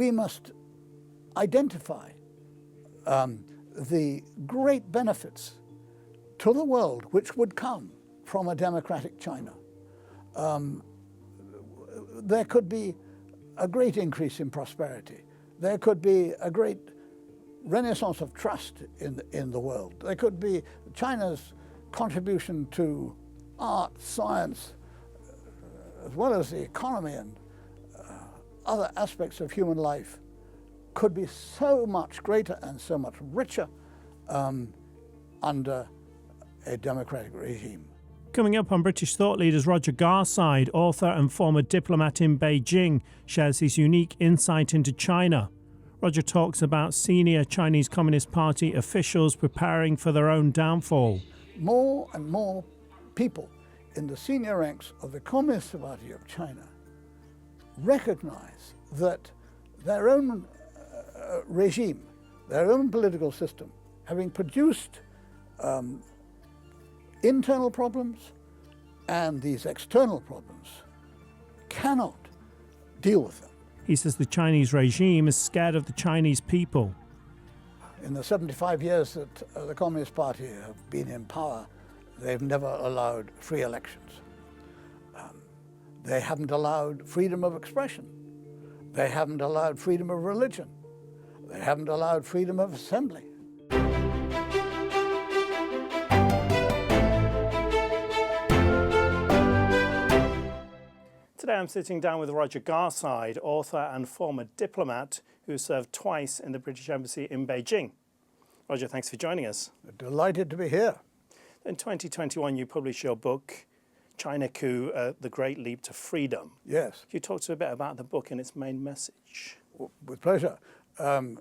we must identify the great benefits to the world which would come from a democratic China. There could be a great increase in prosperity. There could be a great renaissance of trust in the world. There could be China's contribution to art, science, as well as the economy and other aspects of human life could be so much greater and so much richer under a democratic regime. Coming up on British Thought Leaders, Roger Garside, author and former diplomat in Beijing, shares his unique insight into China. Roger talks about senior Chinese Communist Party officials preparing for their own downfall. More and more people in the senior ranks of the Communist Party of China recognize that their own regime, their own political system, having produced internal problems and these external problems, cannot deal with them. He says the Chinese regime is scared of the Chinese people. In the 75 years that the Communist Party have been in power, they've never allowed free elections. They haven't allowed freedom of expression. They haven't allowed freedom of religion. They haven't allowed freedom of assembly. Today I'm sitting down with Roger Garside, author and former diplomat who served twice in the British Embassy in Beijing. Roger, thanks for joining us. Delighted to be here. In 2021 you published your book, China Coup, The Great Leap to Freedom. Yes. Can you talk to us a bit about the book and its main message? With pleasure. The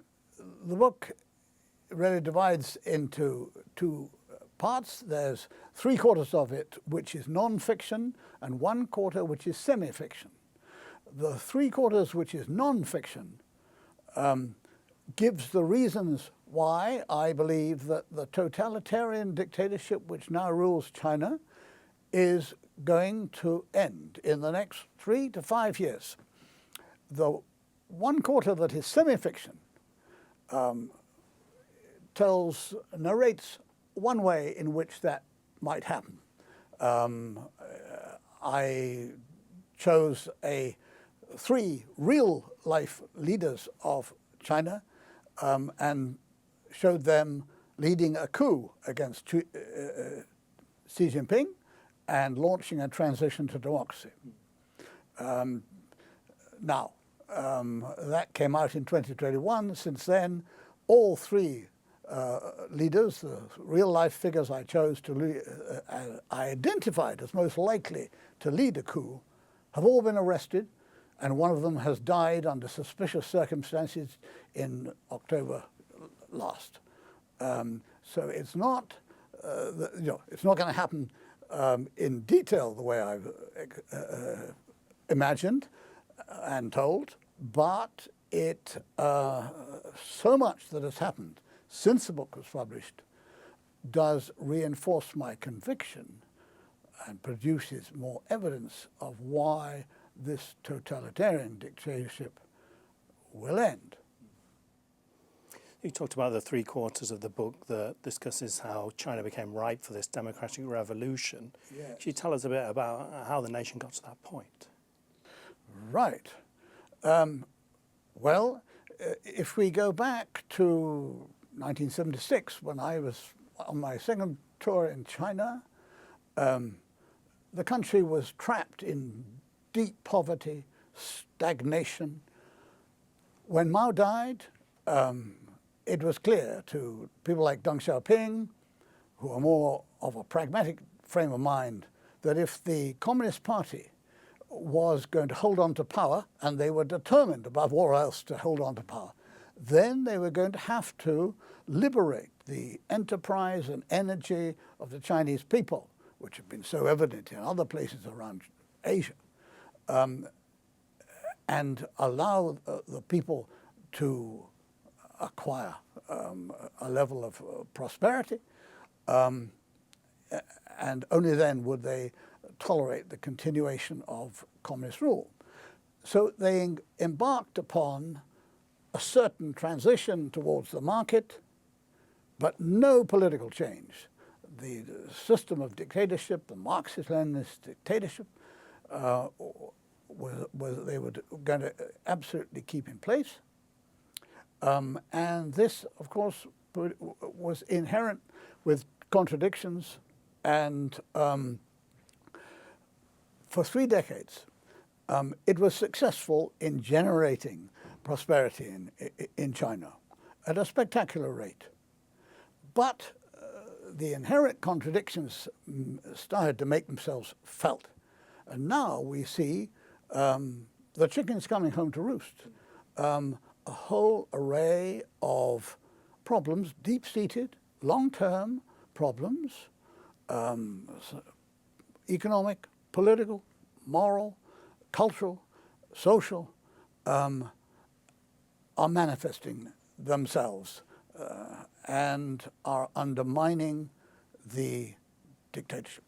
book really divides into two parts. There's 3/4 of it which is non-fiction and 1/4 which is semi-fiction. The 3/4 which is non-fiction gives the reasons why I believe that the totalitarian dictatorship which now rules China is going to end in the next 3 to 5 years. The 1/4 that is semi-fiction narrates one way in which that might happen. I chose 3 real-life leaders of China and showed them leading a coup against Xi Jinping and launching a transition to democracy. That came out in 2021. Since then, all 3 leaders, the real-life figures I chose to I identified as most likely to lead a coup, have all been arrested, and one of them has died under suspicious circumstances in October last. So it's not, it's not going to happen in detail the way I've imagined and told, but it so much that has happened since the book was published does reinforce my conviction and produces more evidence of why this totalitarian dictatorship will end. You talked about the 3/4 of the book that discusses how China became ripe for this democratic revolution. Yes. Could you tell us a bit about how the nation got to that point? Right. Well, if we go back to 1976, when I was on my second tour in China, the country was trapped in deep poverty, stagnation. When Mao died, it was clear to people like Deng Xiaoping, who are more of a pragmatic frame of mind, that if the Communist Party was going to hold on to power, and they were determined above all else to hold on to power, then they were going to have to liberate the enterprise and energy of the Chinese people, which have been so evident in other places around Asia, and allow the people to acquire a level of prosperity, and only then would they tolerate the continuation of communist rule. So they embarked upon a certain transition towards the market, but no political change. The system of dictatorship, the Marxist-Leninist dictatorship, they were going to absolutely keep in place. And this, of course, was inherent with contradictions, and for 3 decades, it was successful in generating prosperity in China at a spectacular rate. But the inherent contradictions started to make themselves felt. And now we see the chickens coming home to roost. A whole array of problems, deep-seated, long-term problems, economic, political, moral, cultural, social, are manifesting themselves and are undermining the dictatorship.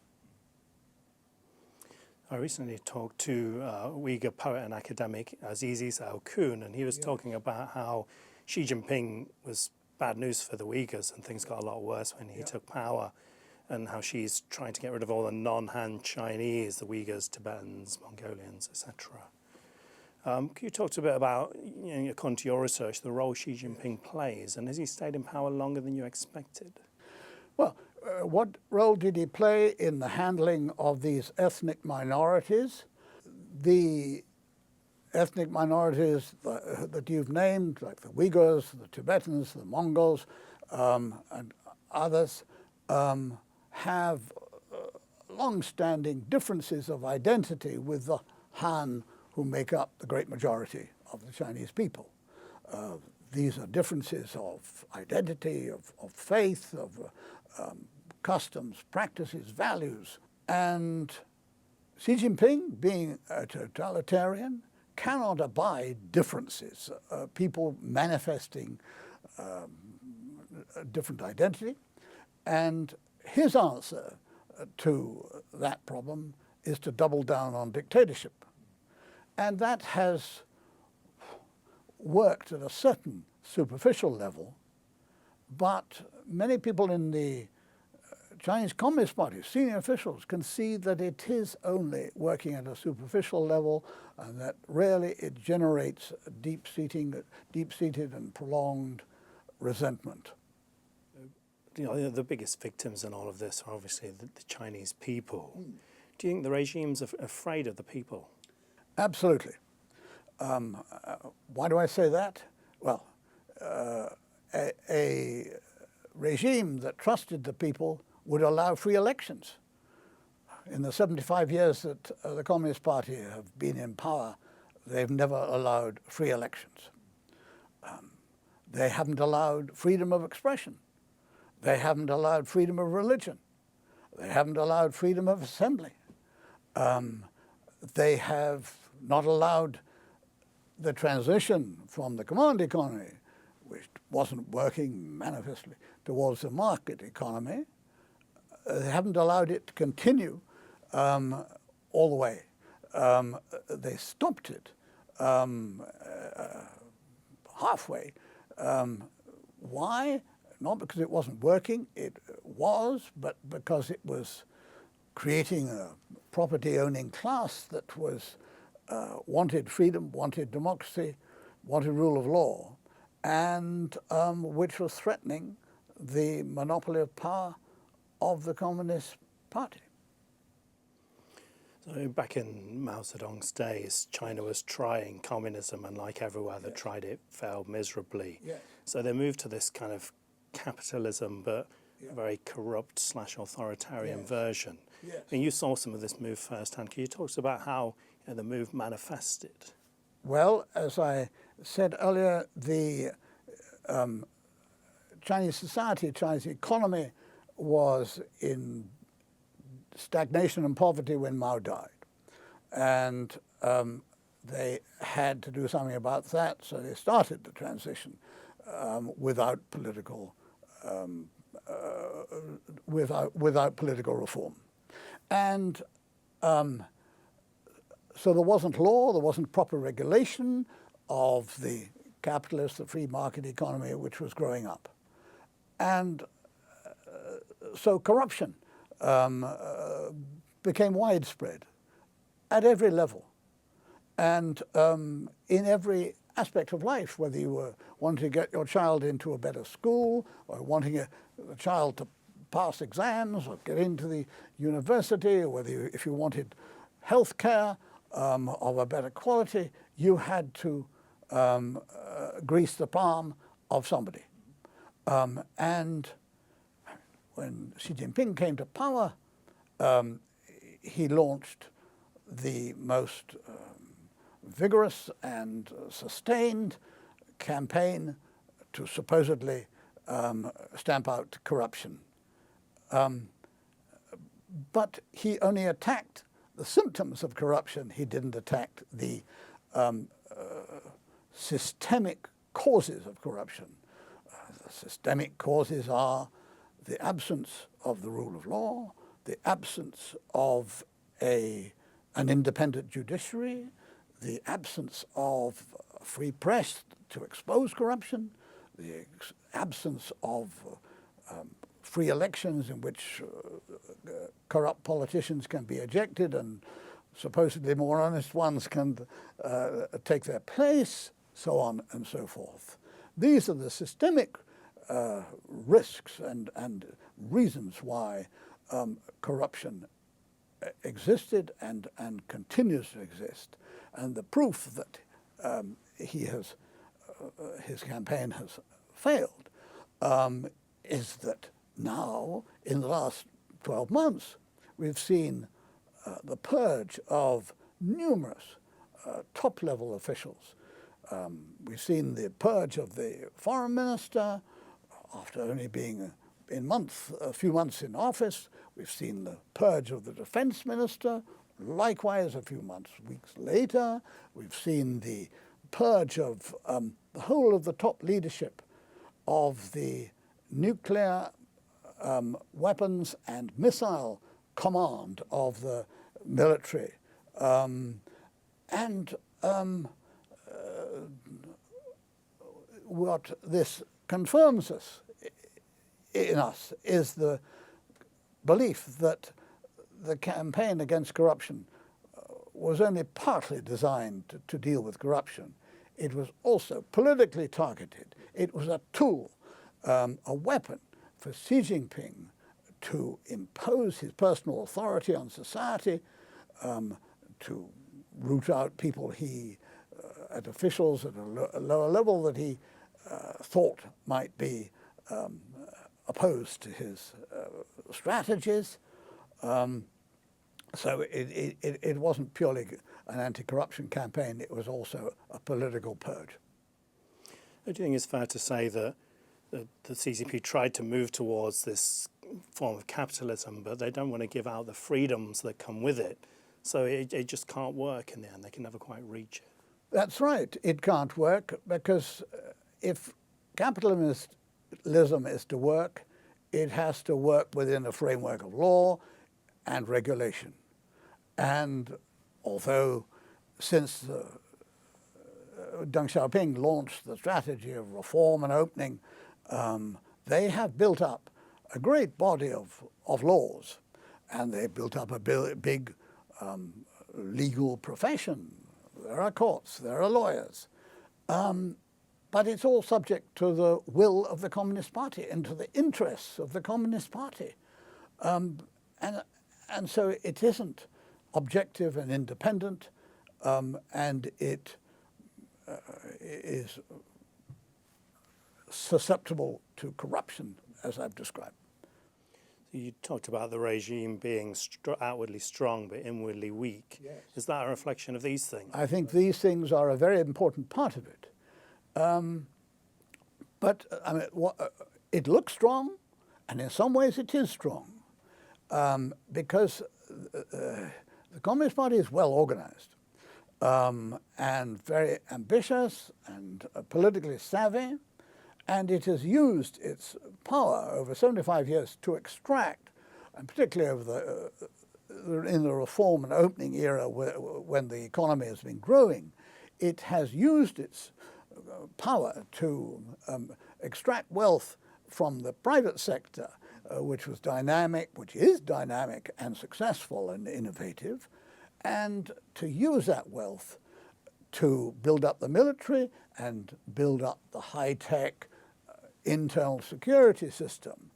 I recently talked to Uyghur poet and academic Azizi Kun, and he was talking about how Xi Jinping was bad news for the Uyghurs and things got a lot worse when he took power, and how she's trying to get rid of all the non-Han Chinese, the Uyghurs, Tibetans, Mongolians, etc. Can you talk a bit about, according to your research, the role Xi Jinping plays, and has he stayed in power longer than you expected? Well, what role did he play in the handling of these ethnic minorities? The ethnic minorities that you've named, like the Uyghurs, the Tibetans, the Mongols, and others, have long-standing differences of identity with the Han, who make up the great majority of the Chinese people. These are differences of identity, of faith, of customs, practices, values. And Xi Jinping, being a totalitarian, cannot abide differences, people manifesting a different identity. And his answer to that problem is to double down on dictatorship. And that has worked at a certain superficial level, but many people in the Chinese Communist Party, senior officials, can see that it is only working at a superficial level, and that really it generates a deep-seated and prolonged resentment. The biggest victims in all of this are obviously the Chinese people. Do you think the regime's afraid of the people? Absolutely. Why do I say that? Well, a regime that trusted the people would allow free elections. In the 75 years that the Communist Party have been in power, they've never allowed free elections. They haven't allowed freedom of expression. They haven't allowed freedom of religion. They haven't allowed freedom of assembly. They have not allowed the transition from the command economy, which wasn't working manifestly, towards the market economy. They haven't allowed it to continue all the way. They stopped it halfway. Why? Not because it wasn't working, it was, but because it was creating a property-owning class that was wanted freedom, wanted democracy, wanted rule of law, and which was threatening the monopoly of power of the Communist Party. So back in Mao Zedong's days, China was trying communism, and like everywhere that tried it, failed miserably. Yes. So they moved to this kind of capitalism, but a very corrupt / authoritarian version. Yes. And you saw some of this move firsthand. Can you talk to us about how the move manifested? Well, as I said earlier, the Chinese society, Chinese economy was in stagnation and poverty when Mao died. And they had to do something about that, so they started the transition without political reform. And so there wasn't law, there wasn't proper regulation of the capitalist, the free market economy which was growing up. And so corruption became widespread at every level and in every aspect of life, whether you were wanting to get your child into a better school or wanting a child to pass exams or get into the university, or whether if you wanted health care of a better quality, you had to grease the palm of somebody. And when Xi Jinping came to power, he launched the most vigorous and sustained campaign to supposedly stamp out corruption. But he only attacked the symptoms of corruption. He didn't attack the systemic causes of corruption. The systemic causes are the absence of the rule of law, the absence of an independent judiciary, the absence of a free press to expose corruption, the absence of free elections in which corrupt politicians can be ejected and supposedly more honest ones can take their place, so on and so forth. These are the systemic risks and reasons why corruption existed and continues to exist. And the proof that his campaign has failed is that now, in the last 12 months, we've seen the purge of numerous top-level officials. We've seen the purge of the foreign minister after only being a few months in office. We've seen the purge of the defense minister, likewise a few weeks later. We've seen the purge of the whole of the top leadership of the nuclear weapons and missile command of the military. What this confirms in us is the belief that the campaign against corruption was only partly designed to deal with corruption. It was also politically targeted. It was a tool, a weapon for Xi Jinping to impose his personal authority on society, to root out people at officials at a lower level that he thought might be opposed to his strategies. So it wasn't purely an anti-corruption campaign, it was also a political purge. Do you think it's fair to say that the CCP tried to move towards this form of capitalism, but they don't want to give out the freedoms that come with it, so it just can't work in the end, they can never quite reach it? That's right, it can't work, because if capitalism is to work, it has to work within a framework of law and regulation. And although since Deng Xiaoping launched the strategy of reform and opening, they have built up a great body of laws, and they built up a big legal profession. There are courts, there are lawyers. But it's all subject to the will of the Communist Party and to the interests of the Communist Party. And so it isn't objective and independent, and it is susceptible to corruption, as I've described. You talked about the regime being outwardly strong but inwardly weak. Yes. Is that a reflection of these things? I think these things are a very important part of it. But I mean, it looks strong, and in some ways it is strong, because the Communist Party is well organized and very ambitious and politically savvy, and it has used its power over 75 years to extract, and particularly over in the reform and opening era when the economy has been growing, it has used its power to extract wealth from the private sector, which was dynamic, which is dynamic and successful and innovative, and to use that wealth to build up the military and build up the high-tech internal security system,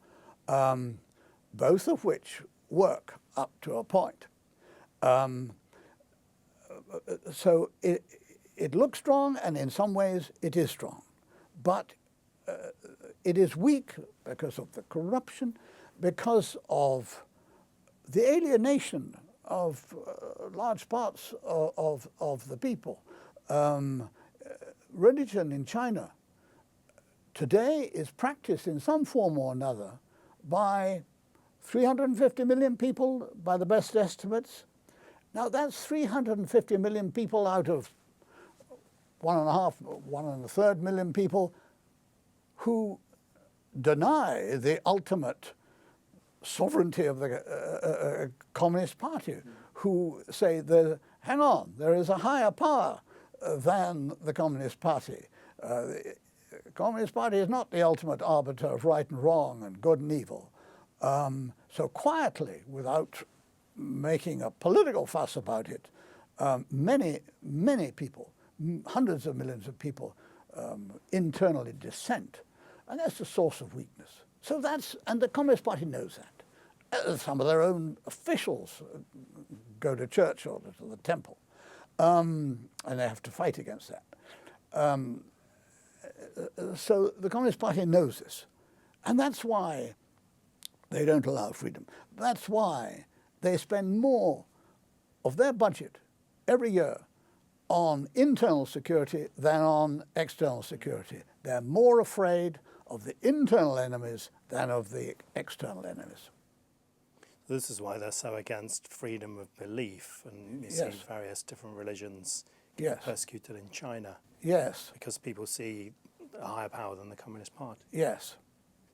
both of which work up to a point. So it looks strong, and in some ways it is strong, but it is weak because of the corruption, because of the alienation of large parts of the people. Religion in China today is practiced in some form or another by 350 million people by the best estimates. Now that's 350 million people out of 1.5 million people who deny the ultimate sovereignty of the Communist Party, who say, hang on, there is a higher power than the Communist Party. The Communist Party is not the ultimate arbiter of right and wrong and good and evil. So quietly, without making a political fuss about it, many people, hundreds of millions of people, internally dissent. And that's the source of weakness. So and the Communist Party knows that. Some of their own officials go to church or to the temple, and they have to fight against that. So the Communist Party knows this, and that's why they don't allow freedom. That's why they spend more of their budget every year on internal security than on external security. They're more afraid of the internal enemies than of the external enemies. This is why they're so against freedom of belief, and you see various different religions persecuted in China. Yes. Because people see a higher power than the Communist Party. Yes.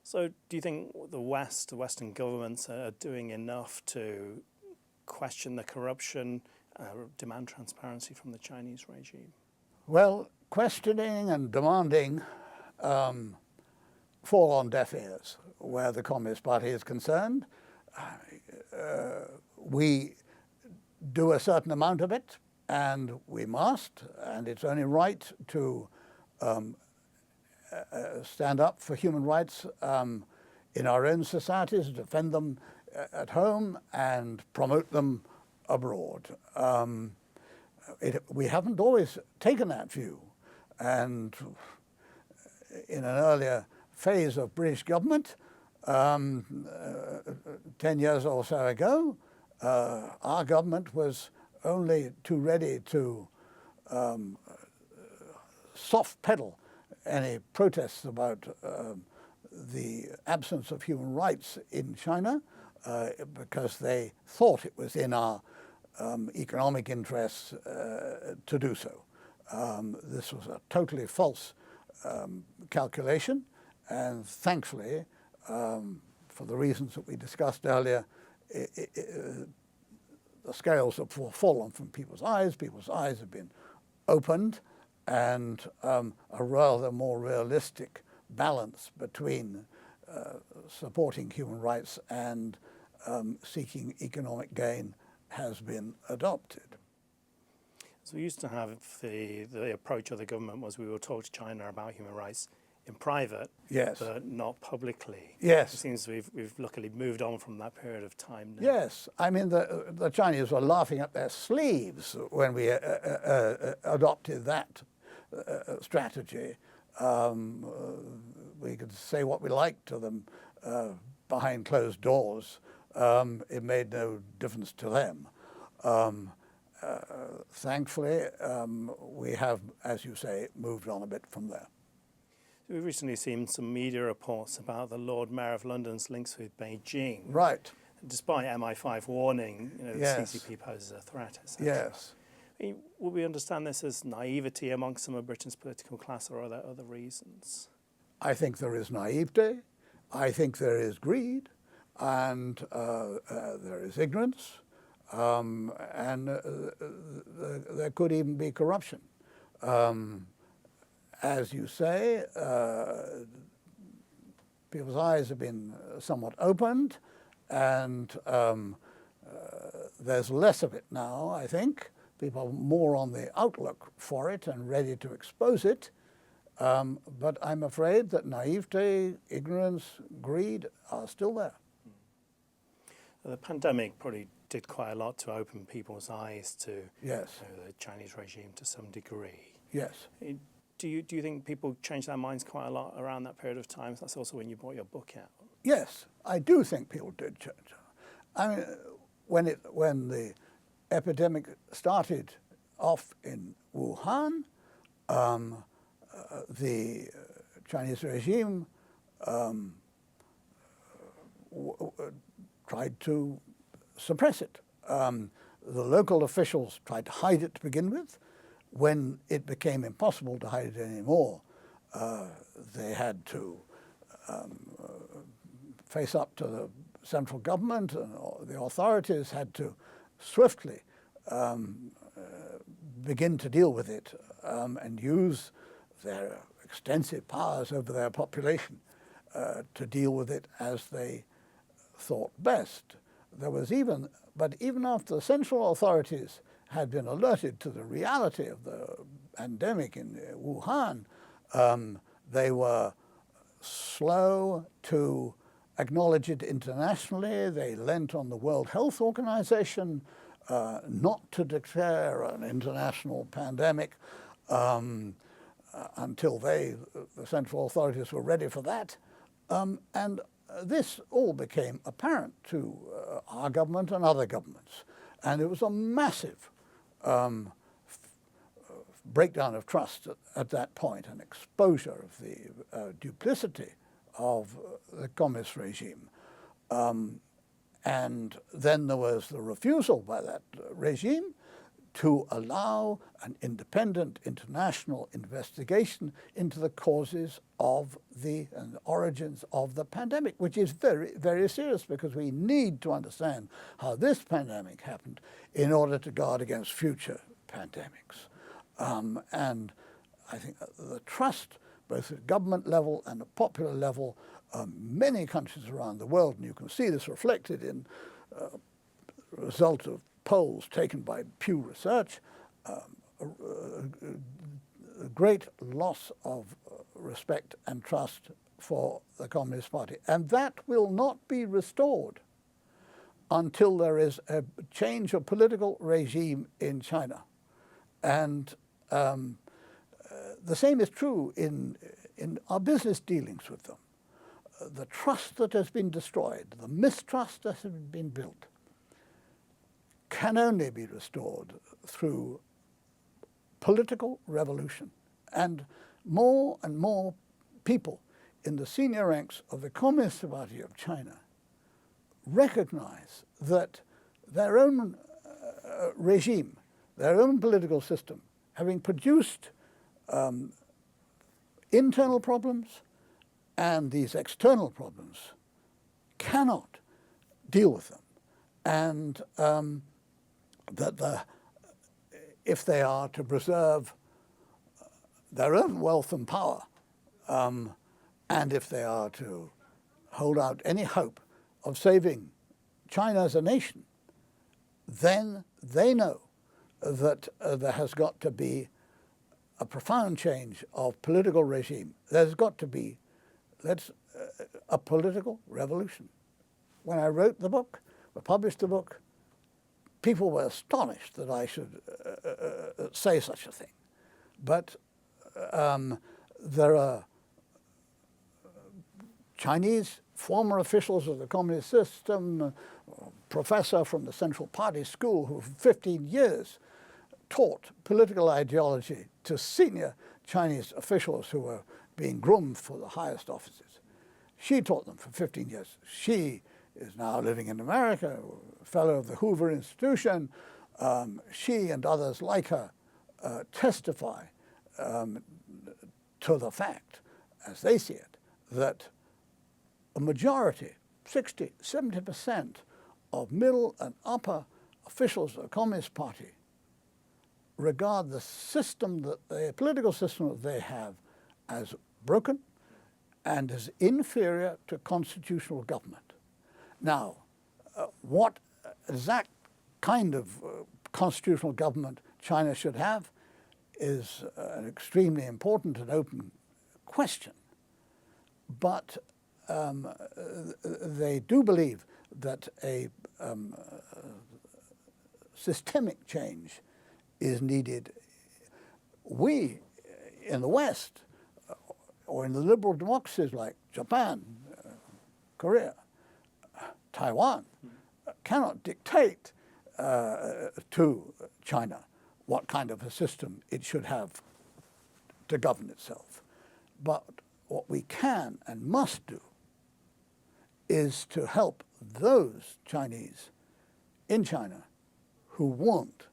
So do you think the Western governments are doing enough to question the corruption, demand transparency from the Chinese regime? Well, questioning and demanding fall on deaf ears where the Communist Party is concerned. We do a certain amount of it, and we must, and it's only right to stand up for human rights in our own societies, defend them at home, and promote them abroad. We haven't always taken that view, and in an earlier phase of British government, 10 years or so ago, our government was only too ready to soft pedal any protests about the absence of human rights in China because they thought it was in our economic interests to do so. This was a totally false calculation, and thankfully, for the reasons that we discussed earlier, the scales have fallen from people's eyes have been opened, and a rather more realistic balance between supporting human rights and seeking economic gain has been adopted. So we used to have the approach of the government was we will talk to China about human rights in private, but not publicly. Yes. It seems we've luckily moved on from that period of time now. Yes. I mean, the Chinese were laughing up their sleeves when we adopted that strategy. We could say what we liked to them behind closed doors. It made no difference to them. Thankfully, we have, as you say, moved on a bit from there. We've recently seen some media reports about the Lord Mayor of London's links with Beijing. Right. Despite MI5 warning, the CCP poses a threat. Yes. I mean, would we understand this as naivety amongst some of Britain's political class, or are there other reasons? I think there is naivety. I think there is greed, and there is ignorance, and there could even be corruption. as you say, people's eyes have been somewhat opened, and there's less of it now, I think. People are more on the outlook for it and ready to expose it. But I'm afraid that naivete, ignorance, greed are still there. The pandemic probably did quite a lot to open people's eyes to Yes. The Chinese regime to some degree. Yes. Do you think people changed their minds quite a lot around that period of time? That's also when you brought your book out. Yes, I do think people did change. I mean, when the epidemic started off in Wuhan, the Chinese regime tried to suppress it. The local officials tried to hide it to begin with. When it became impossible to hide it anymore, they had to face up to the central government, and the authorities had to swiftly begin to deal with it and use their extensive powers over their population to deal with it as they thought best. But even after the central authorities had been alerted to the reality of the pandemic in Wuhan, they were slow to acknowledge it internationally. They leant on the World Health Organization not to declare an international pandemic until the central authorities were ready for that. And this all became apparent to our government and other governments. And it was a massive breakdown of trust at that point, an exposure of the duplicity of the communist regime. And then there was the refusal by that regime to allow an independent international investigation into the causes of and origins of the pandemic, which is very, very serious, because we need to understand how this pandemic happened in order to guard against future pandemics. And I think the trust, both at government level and at popular level, many countries around the world, and you can see this reflected in result of polls taken by Pew Research, a great loss of respect and trust for the Communist Party. And that will not be restored until there is a change of political regime in China. And the same is true in our business dealings with them. The trust that has been destroyed, the mistrust that has been built, can only be restored through political revolution. And more people in the senior ranks of the Communist Party of China recognize that their own regime, their own political system, having produced internal problems and these external problems, cannot deal with them. And that if they are to preserve their own wealth and power, and if they are to hold out any hope of saving China as a nation, then they know that there has got to be a profound change of political regime. There's got to be a political revolution. When I wrote the book, or published the book, people were astonished that I should say such a thing. But there are Chinese former officials of the communist system, a professor from the Central Party School who for 15 years taught political ideology to senior Chinese officials who were being groomed for the highest offices. She taught them for 15 years. She is now living in America, a fellow of the Hoover Institution. She and others like her testify to the fact, as they see it, that a majority, 60, 70% of middle and upper officials of the Communist Party regard the system, the political system that they have, as broken and as inferior to constitutional government. Now, what exact kind of constitutional government China should have is an extremely important and open question. But they do believe that a systemic change is needed. We in the West, or in the liberal democracies like Japan, Korea, Taiwan, cannot dictate to China what kind of a system it should have to govern itself. But what we can and must do is to help those Chinese in China who want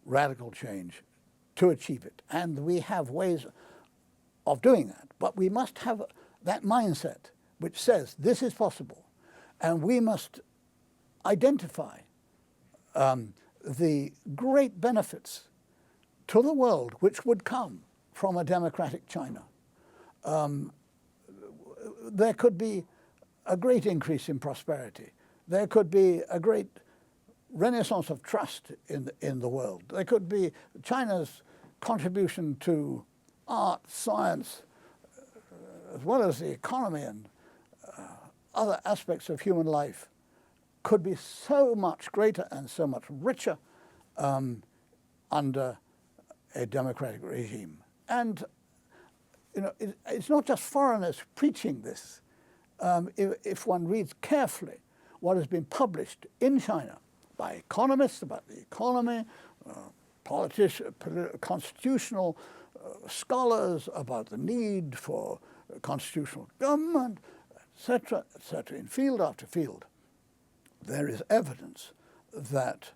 radical change to achieve it. And we have ways of doing that. But we must have that mindset which says this is possible. And we must identify the great benefits to the world which would come from a democratic China. There could be a great increase in prosperity. There could be a great renaissance of trust in the world. There could be China's contribution to art, science, as well as the economy and other aspects of human life could be so much greater and so much richer under a democratic regime. And you know, it's not just foreigners preaching this. If one reads carefully what has been published in China by economists about the economy, politicians, constitutional scholars about the need for constitutional government, etc., in field after field, there is evidence that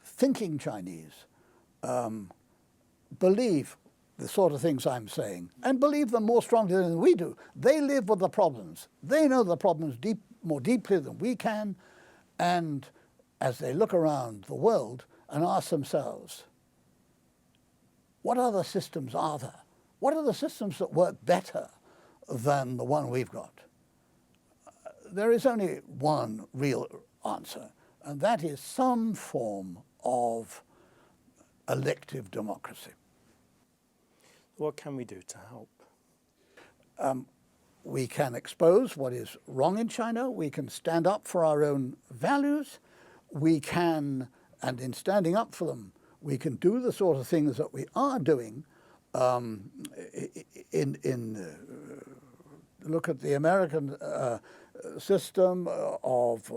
thinking Chinese believe the sort of things I'm saying, and believe them more strongly than we do. They live with the problems. They know the problems more deeply than we can, and as they look around the world and ask themselves, what other systems are there? What are the systems that work better than the one we've got? There is only one real answer, and that is some form of elective democracy. What can we do to help? We can expose what is wrong in China. We can stand up for our own values. We can, and in standing up for them, we can do the sort of things that we are doing look at the American system of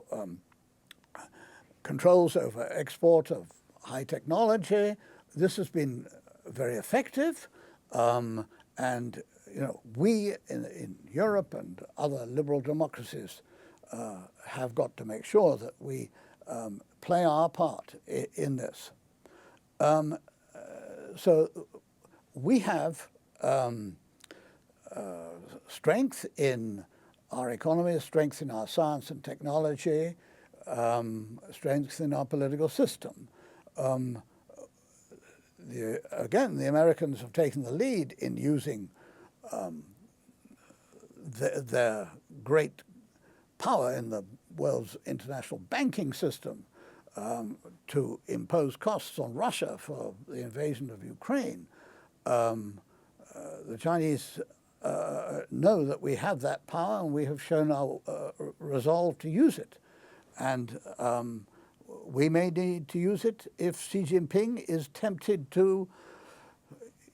controls over export of high technology. This has been very effective. And you know, we in Europe and other liberal democracies have got to make sure that we play our part in this. So we have strength in our economy, strength in our science and technology, strength in our political system. Again, the Americans have taken the lead in using their great power in the world's international banking system to impose costs on Russia for the invasion of Ukraine. The Chinese know that we have that power, and we have shown our resolve to use it. And we may need to use it if Xi Jinping is tempted to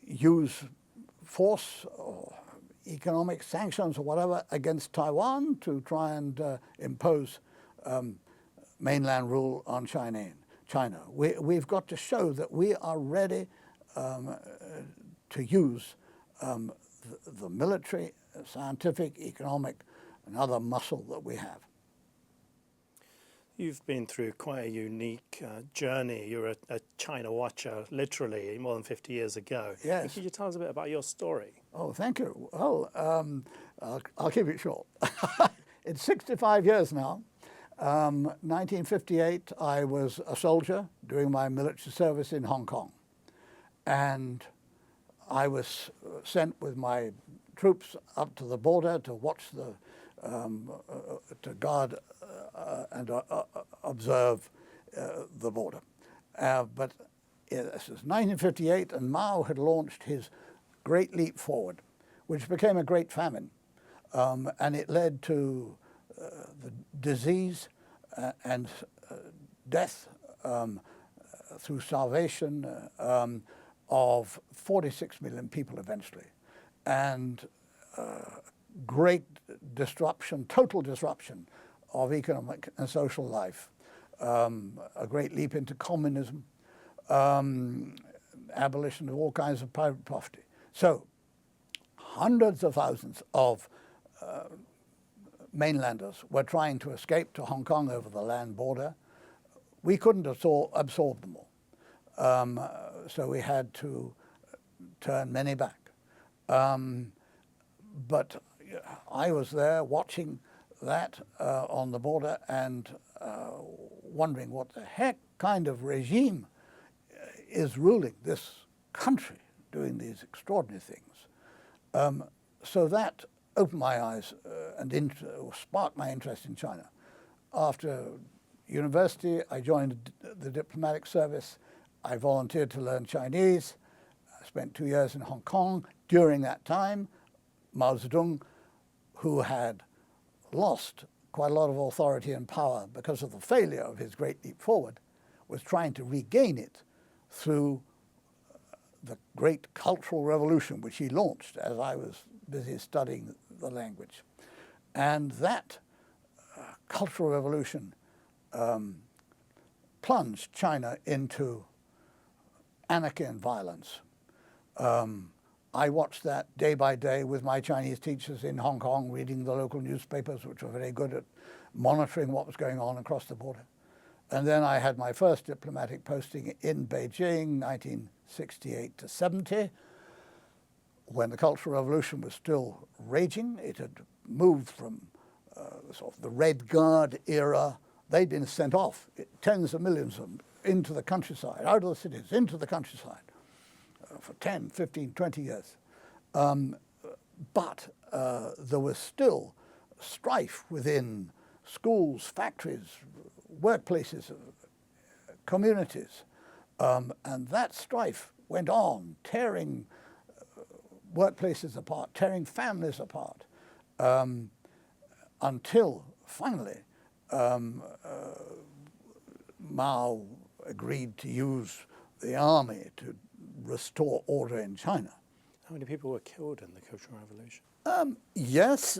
use force or economic sanctions or whatever against Taiwan to try and impose mainland rule on China. We've got to show that we are ready to use the military, scientific, economic, and other muscle that we have. You've been through quite a unique journey. You're a China watcher, literally, more than 50 years ago. Yes. Could you tell us a bit about your story? Oh, thank you. Well, I'll keep it short. It's 65 years now. 1958, I was a soldier doing my military service in Hong Kong. And I was sent with my troops up to the border to watch to guard and observe the border. But this is 1958, and Mao had launched his Great Leap Forward, which became a great famine, and it led to the disease and death through starvation of 46 million people eventually, and great disruption, total disruption of economic and social life, a great leap into communism, abolition of all kinds of private property. So hundreds of thousands of mainlanders were trying to escape to Hong Kong over the land border. We couldn't absorb them all. So we had to turn many back. But I was there watching that on the border and wondering what the heck kind of regime is ruling this country, doing these extraordinary things. So that opened my eyes and sparked my interest in China. After university, I joined the diplomatic service. I volunteered to learn Chinese. I spent 2 years in Hong Kong. During that time, Mao Zedong, who had lost quite a lot of authority and power because of the failure of his Great Leap Forward, was trying to regain it through the great cultural revolution which he launched as I was busy studying the language. And that cultural revolution plunged China into anarchy and violence. I watched that day by day with my Chinese teachers in Hong Kong, reading the local newspapers, which were very good at monitoring what was going on across the border. And then I had my first diplomatic posting in Beijing, 1968 to 70, when the Cultural Revolution was still raging. It had moved from sort of the Red Guard era. They'd been sent off, tens of millions of them, into the countryside, out of the cities, into the countryside for 10, 15, 20 years. But there was still strife within schools, factories, workplaces, communities. And that strife went on, tearing workplaces apart, tearing families apart, until finally Mao agreed to use the army to restore order in China. How many people were killed in the Cultural Revolution? Yes,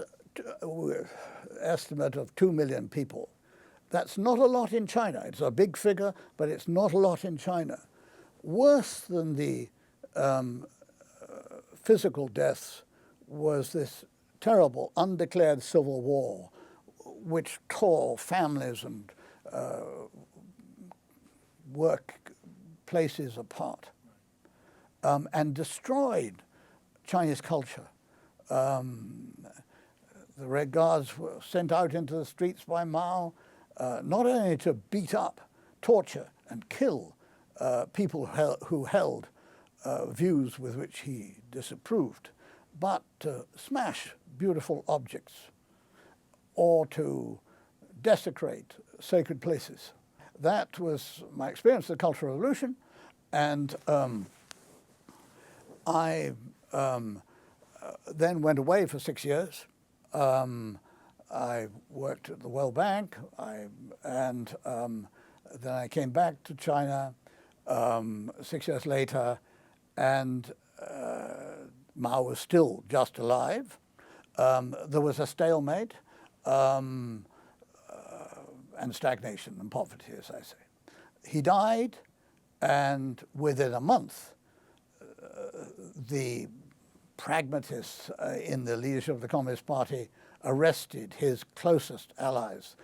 estimate of 2 million people. That's not a lot in China. It's a big figure, but it's not a lot in China. Worse than the physical deaths was this terrible undeclared civil war, which tore families and workplaces apart, and destroyed Chinese culture. The Red Guards were sent out into the streets by Mao, not only to beat up, torture, and kill people who held views with which he disapproved, but to smash beautiful objects or to desecrate sacred places. That was my experience of the Cultural Revolution, and I then went away for 6 years. I worked at the World Bank, and then I came back to China 6 years later, and Mao was still just alive. There was a stalemate and stagnation and poverty, as I say. He died, and within a month, the pragmatists in the leadership of the Communist Party arrested his closest allies,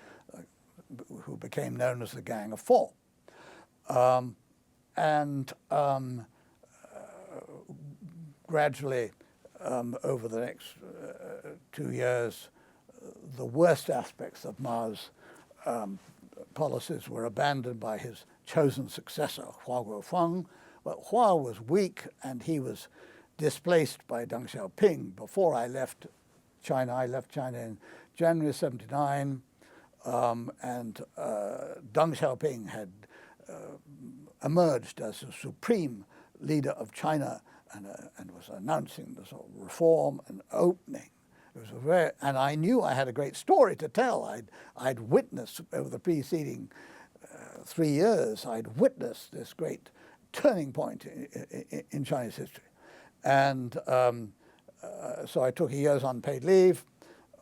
who became known as the Gang of Four. Gradually, over the next 2 years, the worst aspects of Mao's policies were abandoned by his chosen successor, Hua Guofeng. But Hua was weak, and he was displaced by Deng Xiaoping. Before I left China in January '79, and Deng Xiaoping had emerged as a supreme leader of China and was announcing the sort of reform and opening. It was and I knew I had a great story to tell. I'd witnessed over the preceding 3 years, I'd witnessed this great turning point in Chinese history. And so I took a year's unpaid leave,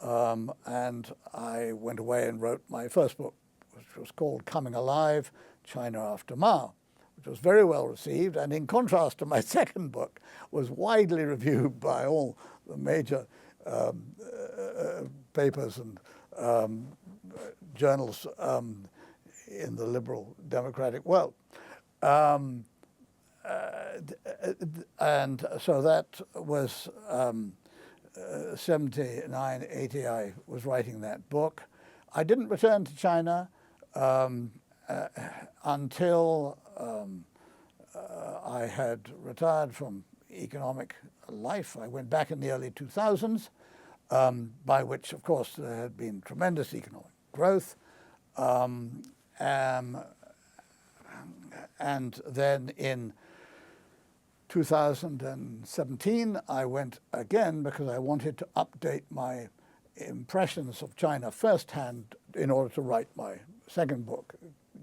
and I went away and wrote my first book, which was called Coming Alive, China After Mao, which was very well received, and in contrast to my second book, was widely reviewed by all the major papers and journals in the liberal democratic world. And so that was 79, 80, I was writing that book. I didn't return to China until I had retired from economic life. I went back in the early 2000s, by which, of course, there had been tremendous economic growth. And then in 2017, I went again because I wanted to update my impressions of China firsthand in order to write my second book,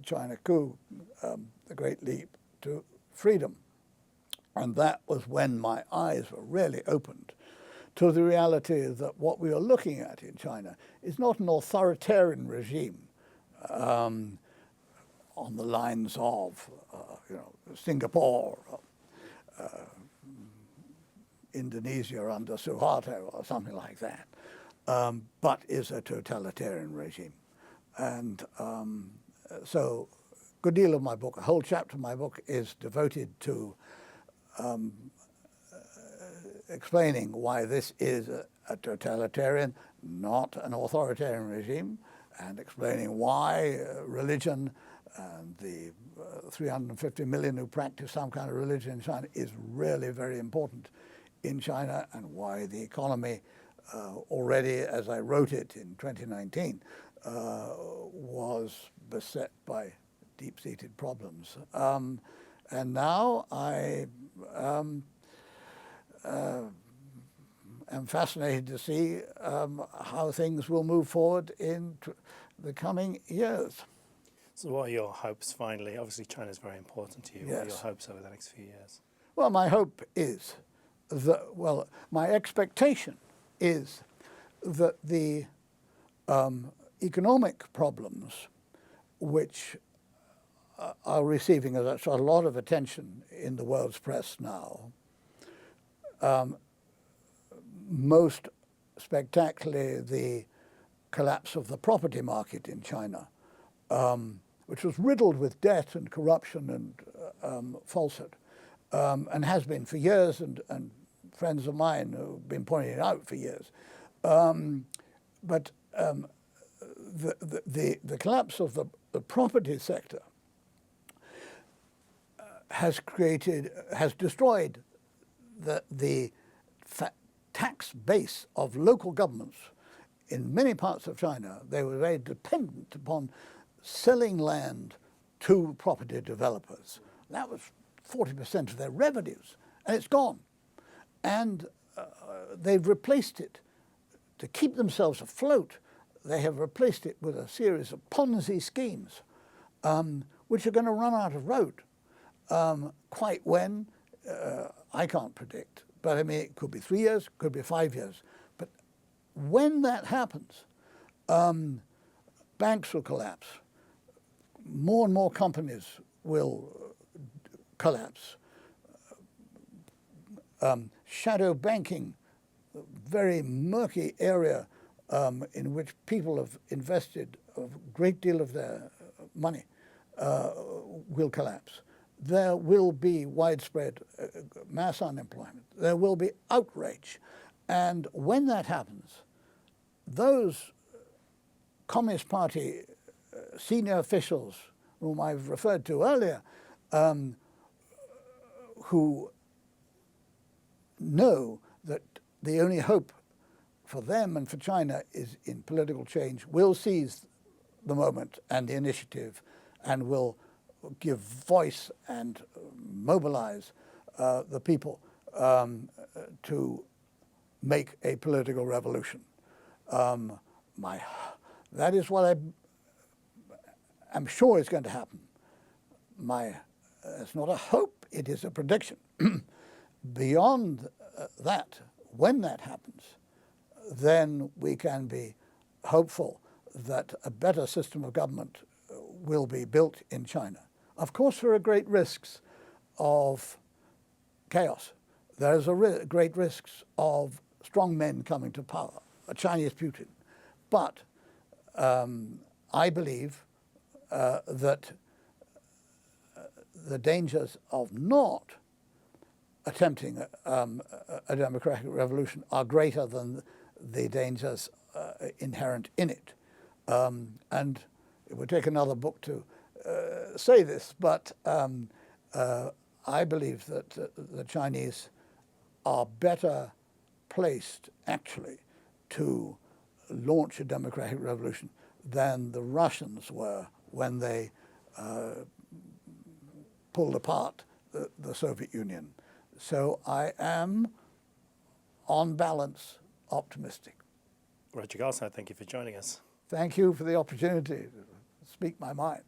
China Coup, The Great Leap to Freedom. And that was when my eyes were really opened to the reality that what we are looking at in China is not an authoritarian regime on the lines of Singapore, Indonesia under Suharto or something like that, but is a totalitarian regime. And so a good deal of my book, a whole chapter of my book, is devoted to explaining why this is a totalitarian, not an authoritarian regime, and explaining why religion and the 350 million who practice some kind of religion in China is really very important in China, and why the economy already, as I wrote it in 2019, was beset by deep-seated problems. And now I am fascinated to see how things will move forward in the coming years. So what are your hopes finally? Obviously China is very important to you. Yes. What are your hopes over the next few years? Well, my hope is that, well, my expectation is that the economic problems which are receiving a lot of attention in the world's press now, most spectacularly the collapse of the property market in China, which was riddled with debt and corruption and falsehood, and has been for years, and friends of mine who've been pointing it out for years. But the collapse of the property sector has destroyed the tax base of local governments in many parts of China. They were very dependent upon selling land to property developers. That was 40% of their revenues, and it's gone. And they've replaced it. To keep themselves afloat, they have replaced it with a series of Ponzi schemes, which are going to run out of road. Quite when, I can't predict. But I mean, it could be 3 years, could be 5 years. But when that happens, banks will collapse. More and more companies will collapse. Shadow banking, very murky area in which people have invested a great deal of their money, will collapse. There will be widespread mass unemployment. There will be outrage. And when that happens, those Communist Party senior officials whom I've referred to earlier, who know that the only hope for them and for China is in political change, will seize the moment and the initiative and will give voice and mobilize the people to make a political revolution. That is what I'm sure is going to happen. It's not a hope, it is a prediction. Beyond that, when that happens, then we can be hopeful that a better system of government will be built in China. Of course, there are great risks of chaos. There's great risks of strong men coming to power, a Chinese Putin. But I believe that the dangers of not attempting a democratic revolution are greater than the dangers inherent in it. And it would take another book to say this, but I believe that the Chinese are better placed, actually, to launch a democratic revolution than the Russians were when they pulled apart the Soviet Union. So I am, on balance, optimistic. Roger Garside, thank you for joining us. Thank you for the opportunity to speak my mind.